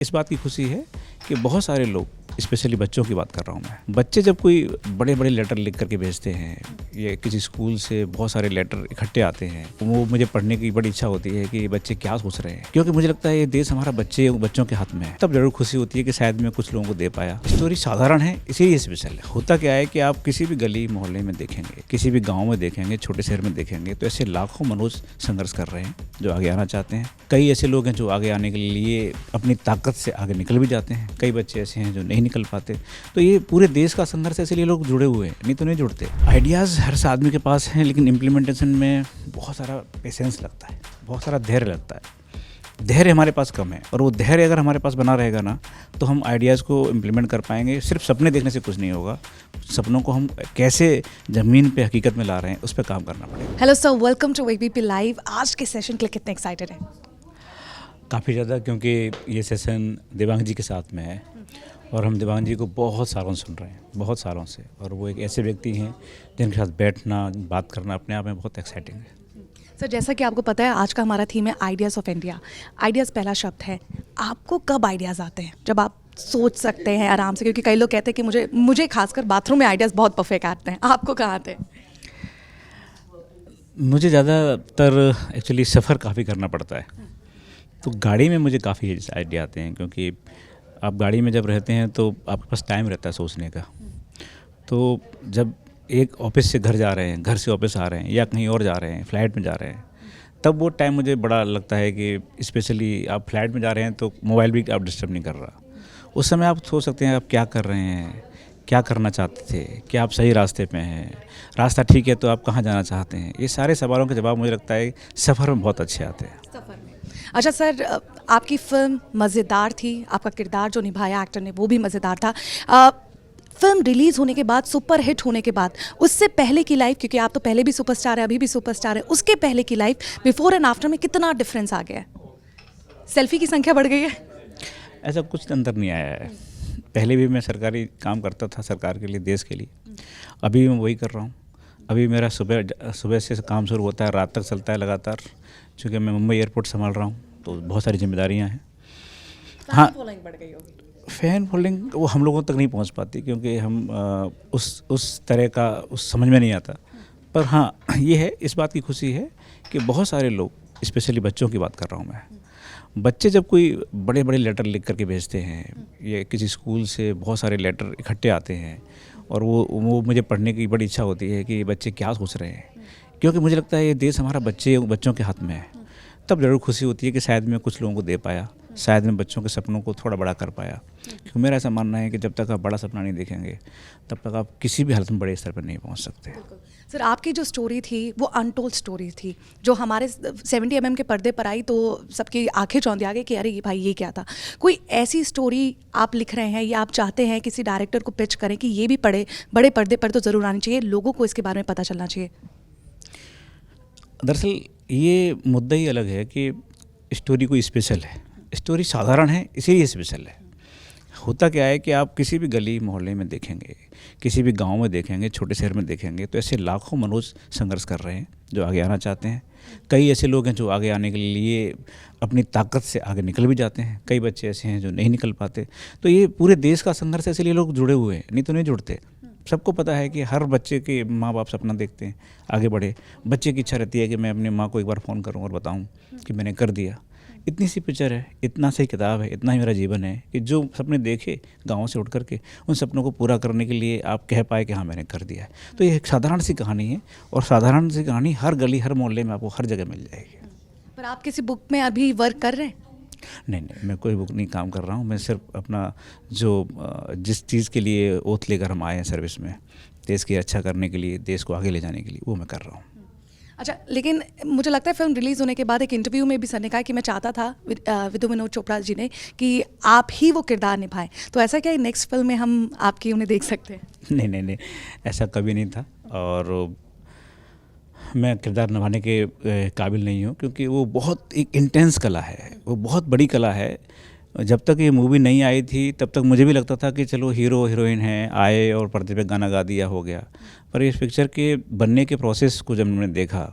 इस बात की खुशी है कि बहुत सारे लोग, स्पेशली बच्चों की बात कर रहा हूँ मैं, बच्चे जब कोई बड़े बड़े लेटर लिख करके भेजते हैं, ये किसी स्कूल से बहुत सारे लेटर इकट्ठे आते हैं, वो मुझे पढ़ने की बड़ी इच्छा होती है कि ये बच्चे क्या सोच रहे हैं, क्योंकि मुझे लगता है ये देश हमारा बच्चों के हाथ में है। तब जरूर खुशी होती है कि शायद मैं कुछ लोगों को दे पाया। स्टोरी साधारण है, इसीलिए स्पेशल है। होता क्या है कि आप किसी भी गली मोहल्ले में देखेंगे, किसी भी गाँव में देखेंगे, छोटे शहर में देखेंगे, तो ऐसे लाखों मनुष्य संघर्ष कर रहे हैं जो आगे आना चाहते हैं। कई ऐसे लोग हैं जो आगे आने के लिए अपनी ताकत से आगे निकल भी जाते हैं, कई बच्चे ऐसे हैं जो नहीं निकल पाते। तो ये पूरे देश का संघर्ष है, इसलिए लोग जुड़े हुए हैं, नहीं तो नहीं जुड़ते। आइडियाज़ हर आदमी के पास हैं, लेकिन इम्प्लीमेंटेशन में बहुत सारा पेशेंस लगता है, बहुत सारा धैर्य लगता है। धैर्य हमारे पास कम है, और वो धैर्य अगर हमारे पास बना रहेगा ना, तो हम आइडियाज़ को इम्प्लीमेंट कर पाएंगे। सिर्फ सपने देखने से कुछ नहीं होगा, सपनों को हम कैसे ज़मीन पे हकीकत में ला रहे हैं, उस पर काम करना पड़ेगा। Hello sir, welcome to ABP live. आज के सेशन के लिए कितने एक्साइटेड हैं? काफ़ी ज़्यादा, क्योंकि ये सेशन देवांग जी के साथ में है और हम देवांग जी को बहुत सालों से सुन रहे हैं, बहुत सालों से। और वो एक ऐसे व्यक्ति हैं जिनके साथ बैठना, बात करना अपने आप में बहुत एक्साइटिंग है। सर, जैसा कि आपको पता है, आज का हमारा थीम है आइडियाज़ ऑफ इंडिया। आइडियाज़ पहला शब्द है। आपको कब आइडियाज़ आते हैं जब आप सोच सकते हैं आराम से? क्योंकि कई लोग कहते हैं कि मुझे खासकर बाथरूम में आइडियाज़ बहुत परफेक्ट आते हैं। आपको कहाँ आते हैं? मुझे ज़्यादातर एक्चुअली सफ़र काफ़ी करना पड़ता है, तो गाड़ी में मुझे काफ़ी आइडिया आते हैं, क्योंकि आप गाड़ी में जब रहते हैं तो आपके पास टाइम रहता है सोचने का। तो जब एक ऑफिस से घर जा रहे हैं, घर से ऑफिस आ रहे हैं, या कहीं और जा रहे हैं, फ़्लाइट में जा रहे हैं, तब वो टाइम मुझे बड़ा लगता है कि स्पेशली आप फ्लाइट में जा रहे हैं तो मोबाइल भी आप डिस्टर्ब नहीं कर रहा। उस समय आप सोच सकते हैं आप क्या कर रहे हैं, क्या करना चाहते थे, क्या आप सही रास्ते पे हैं, रास्ता ठीक है तो आप कहाँ जाना चाहते हैं। ये सारे सवालों के जवाब मुझे लगता है सफ़र में बहुत अच्छे आते हैं। सफ़र में। अच्छा सर, आपकी फिल्म मज़ेदार थी, आपका किरदार जो निभाया एक्टर ने वो भी मज़ेदार था। फिल्म रिलीज़ होने के बाद, सुपर हिट होने के बाद, उससे पहले की लाइफ, क्योंकि आप तो पहले भी सुपरस्टार है, अभी भी सुपरस्टार है, उसके पहले की लाइफ, बिफोर एंड आफ्टर में कितना डिफरेंस आ गया है? सेल्फी की संख्या बढ़ गई है? ऐसा कुछ अंतर नहीं आया है। पहले भी मैं सरकारी काम करता था, सरकार के लिए, देश के लिए। अभी मैं वही कर रहा हूँ। अभी मेरा सुबह से काम शुरू होता है, रात तक चलता है लगातार, चूँकि मैं मुंबई एयरपोर्ट संभाल रहा हूँ, तो बहुत सारी जिम्मेदारियाँ हैं। हाँ, बढ़ गई होगी। फ़ैन फॉलोइंग वो हम लोगों तक नहीं पहुंच पाती, क्योंकि हम उस तरह का उस समझ में नहीं आता। पर हाँ, ये है, इस बात की खुशी है कि बहुत सारे लोग, स्पेशली बच्चों की बात कर रहा हूँ मैं, बच्चे जब कोई बड़े बड़े लेटर लिख करके भेजते हैं, ये किसी स्कूल से बहुत सारे लेटर इकट्ठे आते हैं, और वो मुझे पढ़ने की बड़ी इच्छा होती है कि ये बच्चे क्या सोच रहे हैं, क्योंकि मुझे लगता है ये देश हमारा बच्चों के हाथ में है। तब ज़रूर खुशी होती है कि शायद मैं कुछ लोगों को दे पाया, शायद मैं बच्चों के सपनों को थोड़ा बड़ा कर पाया। क्योंकि मेरा ऐसा मानना है कि जब तक आप बड़ा सपना नहीं देखेंगे, तब तक आप किसी भी हालत में बड़े स्तर पर नहीं पहुंच सकते। सर, आपकी जो स्टोरी थी वो अनटोल्ड स्टोरी थी, जो हमारे 70 mm के पर्दे पर आई तो सबकी आंखें चौंधी आ गई कि अरे ये भाई ये क्या था। कोई ऐसी स्टोरी आप लिख रहे हैं या आप चाहते हैं किसी डायरेक्टर को पिच करें कि ये भी बड़े पर्दे पर तो ज़रूर आनी चाहिए, लोगों को इसके बारे में पता चलना चाहिए? दरअसल ये मुद्दा ही अलग है कि स्टोरी कोई स्पेशल है। स्टोरी साधारण है, इसीलिए स्पेशल है। होता क्या है कि आप किसी भी गली मोहल्ले में देखेंगे, किसी भी गांव में देखेंगे, छोटे शहर में देखेंगे, तो ऐसे लाखों मनुष्य संघर्ष कर रहे हैं जो आगे आना चाहते हैं। कई ऐसे लोग हैं जो आगे आने के लिए अपनी ताकत से आगे निकल भी जाते हैं, कई बच्चे ऐसे हैं जो नहीं निकल पाते। तो ये पूरे देश का संघर्ष है, इसलिए लोग जुड़े हुए हैं, नहीं तो नहीं जुड़ते। सबको पता है कि हर बच्चे के माँ बाप सपना देखते हैं आगे बढ़े। बच्चे की इच्छा रहती है कि मैं अपनी माँ को एक बार फ़ोन करूँ और बताऊँ कि मैंने कर दिया। इतनी सी पिक्चर है, इतना सी किताब है, इतना ही मेरा जीवन है कि जो सपने देखे गाँव से उठ करके, उन सपनों को पूरा करने के लिए आप कह पाए कि हाँ मैंने कर दिया है। तो ये एक साधारण सी कहानी है, और साधारण सी कहानी हर गली, हर मोहल्ले में आपको हर जगह मिल जाएगी। पर आप किसी बुक में अभी वर्क कर रहे हैं? नहीं, मैं कोई बुक नहीं काम कर रहा हूँ। मैं सिर्फ अपना जिस चीज़ के लिए ओथ लेकर हम आए हैं सर्विस में, देश की रक्षा करने के लिए, देश को आगे ले जाने के लिए, वो मैं कर रहा हूँ। अच्छा, लेकिन मुझे लगता है फिल्म रिलीज़ होने के बाद एक इंटरव्यू में भी सर ने कहा कि मैं चाहता था, विदु विनोद चोपड़ा जी ने, कि आप ही वो किरदार निभाएं। तो ऐसा क्या नेक्स्ट फिल्म में हम आपकी उन्हें देख सकते हैं? नहीं, ऐसा कभी नहीं था, और मैं किरदार निभाने के काबिल नहीं हूँ, क्योंकि वो बहुत एक इंटेंस कला है, वो बहुत बड़ी कला है। जब तक ये मूवी नहीं आई थी तब तक मुझे भी लगता था कि चलो हीरो हीरोइन हैं, आए और पर्दे पे गाना गा दिया, हो गया। पर इस पिक्चर के बनने के प्रोसेस को जब मैंने देखा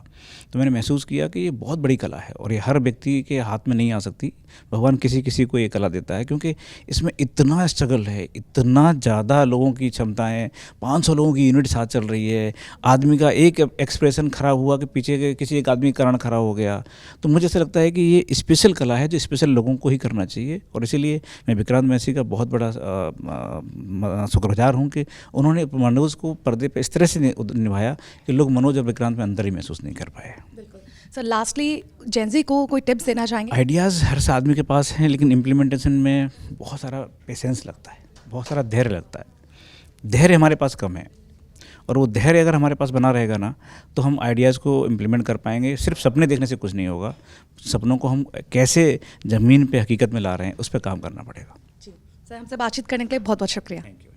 तो मैंने महसूस किया कि ये बहुत बड़ी कला है और ये हर व्यक्ति के हाथ में नहीं आ सकती। भगवान किसी किसी को ये कला देता है, क्योंकि इसमें इतना स्ट्रगल है, इतना ज़्यादा लोगों की क्षमताएं, 500 लोगों की यूनिट साथ चल रही है, आदमी का एक एक्सप्रेशन खराब हुआ कि पीछे के किसी एक आदमी का कारण खराब हो गया। तो मुझे ऐसा लगता है कि ये स्पेशल कला है जो स्पेशल लोगों को ही करना चाहिए, और इसीलिए मैं विक्रांत मैसी का बहुत बड़ा शुक्रगुजार हूँ कि उन्होंने मनोज को पर्दे पर इस तरह से निभाया कि लोग मनोज और विक्रांत में अंदर ही महसूस नहीं कर पाए। सर लास्टली जेंजी को कोई टिप्स देना चाहेंगे? आइडियाज़ हर आदमी के पास हैं, लेकिन इम्प्लीमेंटेशन में बहुत सारा पेशेंस लगता है, बहुत सारा धैर्य लगता है। धैर्य हमारे पास कम है, और वो धैर्य अगर हमारे पास बना रहेगा ना तो हम आइडियाज़ को इम्प्लीमेंट कर पाएंगे। सिर्फ सपने देखने से कुछ नहीं होगा, सपनों को हम कैसे ज़मीन पे हकीकत में ला रहे हैं उस पर काम करना पड़ेगा। जी सर, हमसे बातचीत करने के लिए बहुत बहुत शुक्रिया। Thank you.